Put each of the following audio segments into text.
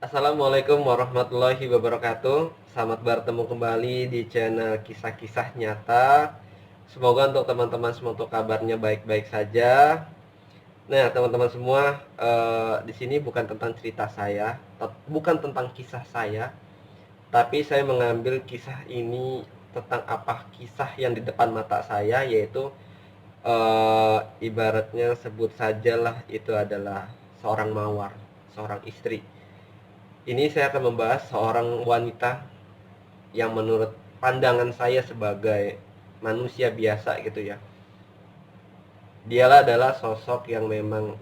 Assalamualaikum warahmatullahi wabarakatuh. Selamat bertemu kembali di channel kisah-kisah nyata. Semoga untuk teman-teman semua untuk kabarnya baik-baik saja. Nah, teman-teman semua, di sini bukan tentang cerita saya, bukan tentang kisah saya, tapi saya mengambil kisah ini tentang apa kisah yang di depan mata saya, yaitu ibaratnya sebut sajalah itu adalah seorang mawar, seorang istri. Ini saya akan membahas seorang wanita yang menurut pandangan saya sebagai manusia biasa gitu ya. Dialah adalah sosok yang memang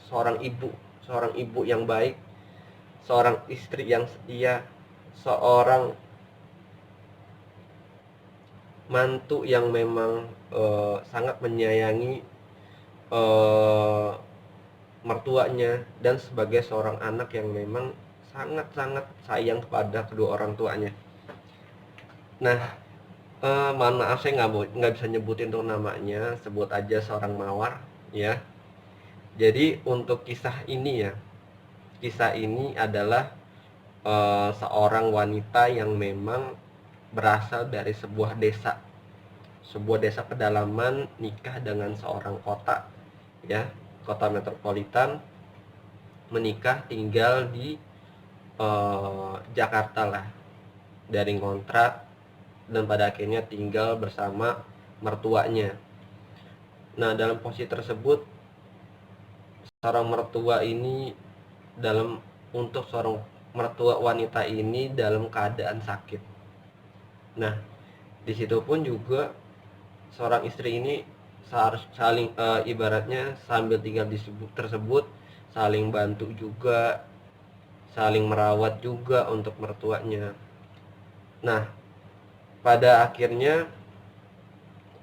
seorang ibu yang baik, seorang istri yang setia, seorang mantu yang memang sangat menyayangi eh, mertuanya, dan sebagai seorang anak yang memang sangat-sangat sayang kepada kedua orang tuanya. Nah, mohon maaf saya nggak bisa nyebutin tuh namanya, sebut aja seorang mawar ya. Jadi untuk kisah ini adalah seorang wanita yang memang berasal dari sebuah desa pedalaman, nikah dengan seorang kota ya, kota metropolitan, menikah tinggal di Jakarta lah, dari kontrak, dan pada akhirnya tinggal bersama mertuanya. Nah, dalam posisi tersebut, seorang mertua ini dalam untuk seorang mertua wanita ini dalam keadaan sakit. Nah, di situ pun juga seorang istri ini harus saling ibaratnya sambil tinggal di tersebut saling bantu juga, saling merawat juga untuk mertuanya. Nah, pada akhirnya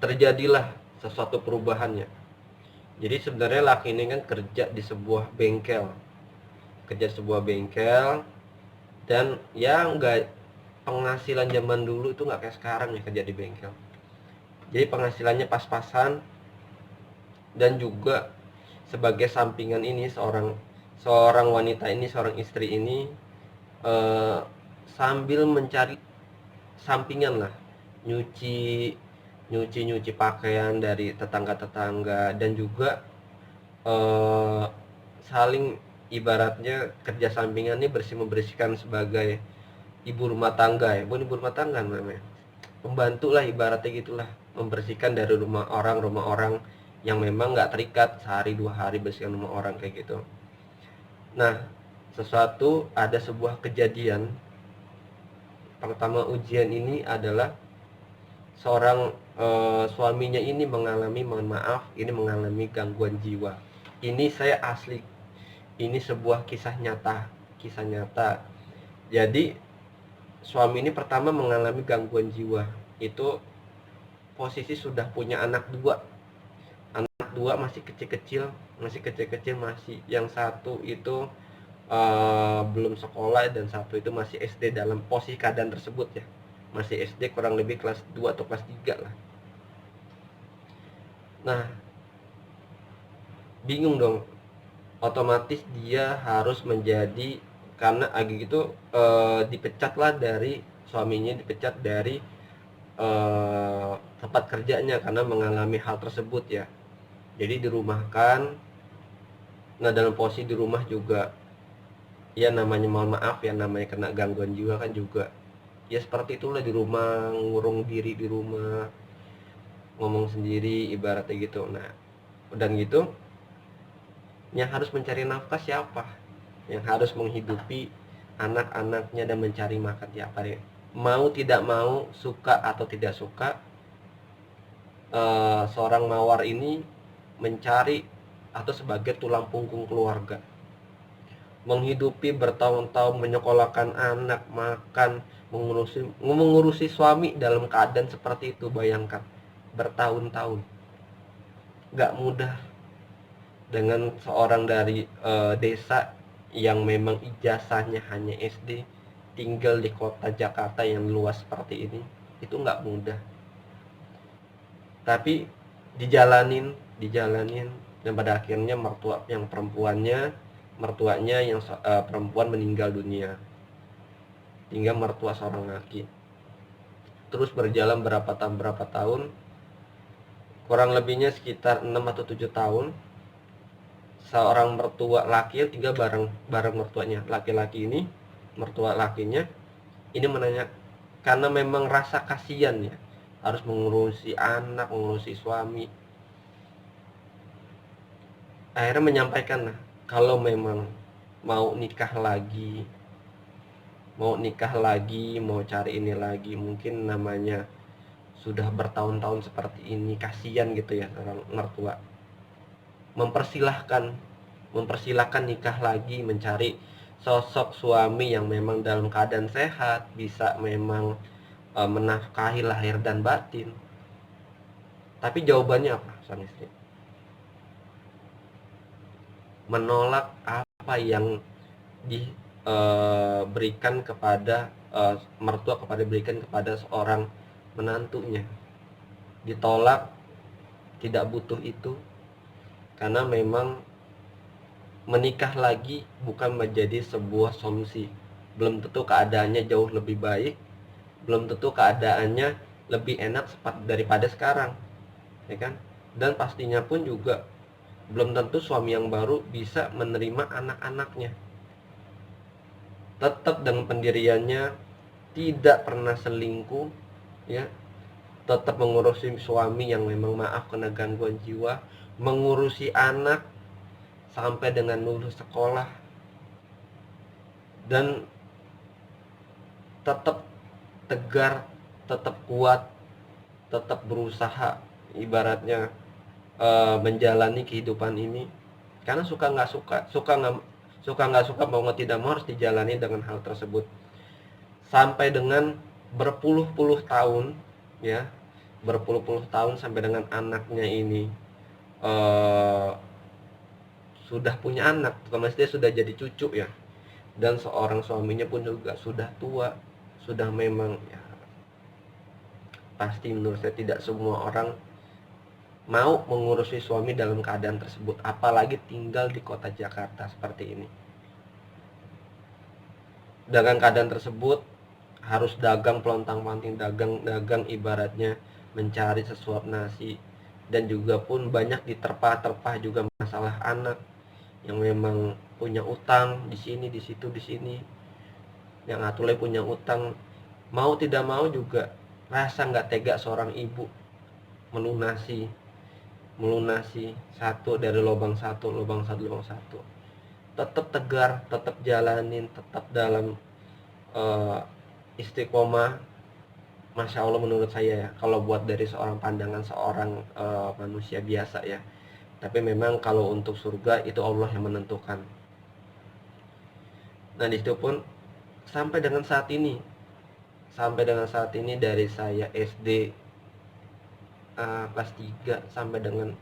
terjadilah sesuatu perubahannya. Jadi sebenarnya laki ini kan kerja di sebuah bengkel, dan ya nggak, penghasilan zaman dulu itu nggak kayak sekarang ya kerja di bengkel. Jadi penghasilannya pas-pasan, dan juga sebagai sampingan ini seorang seorang wanita ini, seorang istri ini eh, sambil mencari sampingan lah, nyuci nyuci nyuci pakaian dari tetangga-tetangga, dan juga eh, saling ibaratnya kerja sampingan ini membersihkan sebagai ibu rumah tangga ya, bukan ibu rumah tangga namanya, pembantu lah ibaratnya gitulah, membersihkan dari rumah orang yang memang nggak terikat sehari dua hari bersihkan rumah orang kayak gitu. Nah, ada sebuah kejadian. Pertama ujian ini adalah seorang suaminya ini mengalami gangguan jiwa. Ini saya asli, ini sebuah kisah nyata. Jadi suami ini pertama mengalami gangguan jiwa itu posisi sudah punya anak dua masih kecil-kecil, masih yang satu itu belum sekolah, dan satu itu masih SD, dalam posisi keadaan tersebut ya, masih SD kurang lebih kelas 2 atau kelas 3 lah. Nah, bingung dong, otomatis dia harus menjadi, karena Agi itu suaminya dipecat dari eh, tempat kerjanya karena mengalami hal tersebut ya. Jadi dirumahkan. Nah, dalam posisi di rumah juga, ya namanya mohon maaf ya, namanya kena gangguan jiwa kan juga ya seperti itulah, di rumah ngurung diri di rumah, ngomong sendiri ibaratnya gitu. Nah, dan gitu, yang harus mencari nafkah siapa, yang harus menghidupi anak-anaknya dan mencari makan tiap hari. Mau tidak mau, suka atau tidak suka, seorang mawar ini mencari atau sebagai tulang punggung keluarga, menghidupi bertahun-tahun, menyekolahkan anak, makan, mengurusi suami dalam keadaan seperti itu. Bayangkan, bertahun-tahun, gak mudah, dengan seorang dari desa yang memang ijazahnya hanya SD, tinggal di kota Jakarta yang luas seperti ini, itu nggak mudah. Tapi dijalanin, dan pada akhirnya mertua yang perempuannya mertuanya yang perempuan meninggal dunia, tinggal mertua seorang laki. Terus berjalan berapa tahun, kurang lebihnya sekitar 6 atau 7 tahun, seorang mertua laki yang tinggal bareng mertuanya. Laki-laki ini, mertua lakinya ini menanya, karena memang rasa kasihan ya, harus mengurusi anak, mengurusi suami, akhirnya menyampaikan lah, kalau memang mau nikah lagi, mau cari ini lagi, mungkin namanya sudah bertahun-tahun seperti ini, kasihan gitu ya orang mertua, mempersilahkan nikah lagi, mencari sosok suami yang memang dalam keadaan sehat, bisa memang menafkahi lahir dan batin. Tapi jawabannya apa sang istri? Menolak apa yang diberikan kepada mertua berikan kepada seorang menantunya. Ditolak, tidak butuh itu, karena memang menikah lagi bukan menjadi sebuah solusi. Belum tentu keadaannya jauh lebih baik, belum tentu keadaannya lebih enak daripada sekarang, ya kan? Dan pastinya pun juga belum tentu suami yang baru bisa menerima anak-anaknya. Tetap dengan pendiriannya, tidak pernah selingkuh, ya, tetap mengurusi suami yang memang maaf kena gangguan jiwa, mengurusi anak sampai dengan lulus sekolah, dan tetap tegar, tetap kuat, tetap berusaha, ibaratnya menjalani kehidupan ini, karena suka nggak suka mau nggak tidak mau harus dijalani dengan hal tersebut, sampai dengan berpuluh-puluh tahun, ya, berpuluh-puluh tahun, sampai dengan anaknya ini sudah punya anak, terutama dia sudah jadi cucu ya, dan seorang suaminya pun juga sudah tua, sudah memang ya, pasti menurut saya tidak semua orang mau mengurusi suami dalam keadaan tersebut, apalagi tinggal di kota Jakarta seperti ini. Dengan keadaan tersebut harus dagang pelontang-panting, dagang ibaratnya mencari sesuap nasi, dan juga pun banyak diterpa juga masalah anak yang memang punya utang di sini, di situ, di sini, yang atulnya punya utang, mau tidak mau juga rasa nggak tega seorang ibu melunasi satu dari lubang satu, tetap tegar, tetap jalanin, tetap dalam istiqomah. Masya Allah menurut saya ya, kalau buat dari seorang pandangan seorang manusia biasa ya, tapi memang kalau untuk surga itu Allah yang menentukan. Nah disitu pun sampai dengan saat ini dari saya SD kelas 3 sampai dengan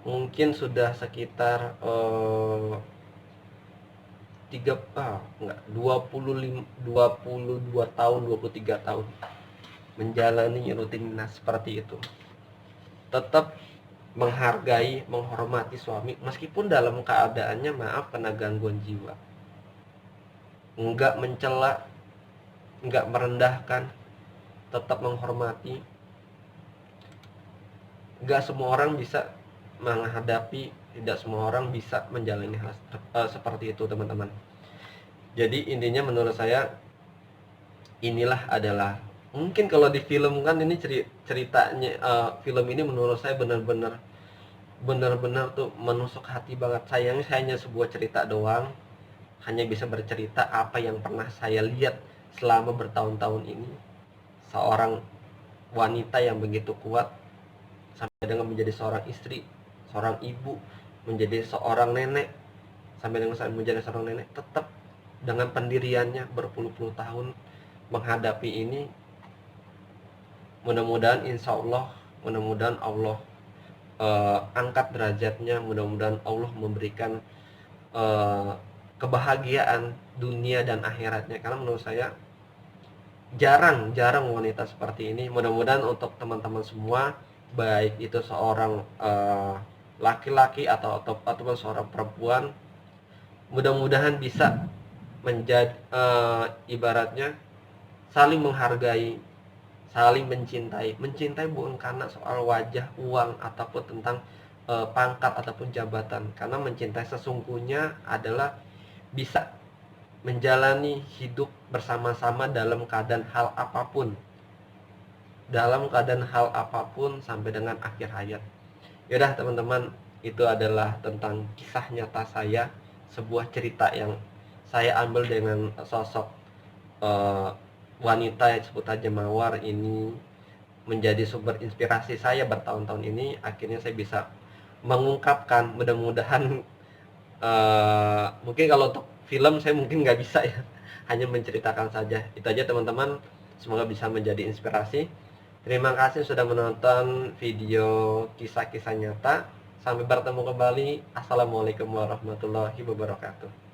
mungkin sudah sekitar 22 tahun, 23 tahun menjalani rutinitas seperti itu, tetap menghargai, menghormati suami meskipun dalam keadaannya maaf kena gangguan jiwa, enggak mencela, enggak merendahkan, tetap menghormati. Enggak semua orang bisa menghadapi, tidak semua orang bisa menjalani hal seperti itu teman-teman. Jadi intinya menurut saya inilah adalah, mungkin kalau di film kan ini ceritanya, film ini menurut saya benar-benar tuh menusuk hati banget. Sayangnya saya hanya sebuah cerita doang, hanya bisa bercerita apa yang pernah saya lihat selama bertahun-tahun ini. Seorang wanita yang begitu kuat sampai dengan menjadi seorang istri, seorang ibu, menjadi seorang nenek, sampai dengan menjadi seorang nenek, tetap dengan pendiriannya berpuluh-puluh tahun menghadapi ini. Mudah-mudahan insya Allah, Allah angkat derajatnya, mudah-mudahan Allah memberikan kebahagiaan dunia dan akhiratnya, karena menurut saya jarang wanita seperti ini. Mudah-mudahan untuk teman-teman semua, baik itu seorang laki-laki ataupun seorang perempuan, Mudah-mudahan bisa menjadi ibaratnya saling menghargai, saling mencintai. Mencintai bukan karena soal wajah, uang, ataupun tentang pangkat ataupun jabatan. Karena mencintai sesungguhnya adalah bisa menjalani hidup bersama-sama dalam keadaan hal apapun. Dalam keadaan hal apapun sampai dengan akhir hayat. Yaudah teman-teman, itu adalah tentang kisah nyata saya, sebuah cerita yang saya ambil dengan sosok eh, wanita yang sebut aja Mawar ini menjadi sumber inspirasi saya bertahun-tahun ini. Akhirnya saya bisa mengungkapkan, mudah-mudahan mungkin kalau untuk film saya mungkin nggak bisa ya, hanya menceritakan saja. Itu aja teman-teman, semoga bisa menjadi inspirasi. Terima kasih sudah menonton video kisah-kisah nyata. Sampai bertemu kembali. Assalamualaikum warahmatullahi wabarakatuh.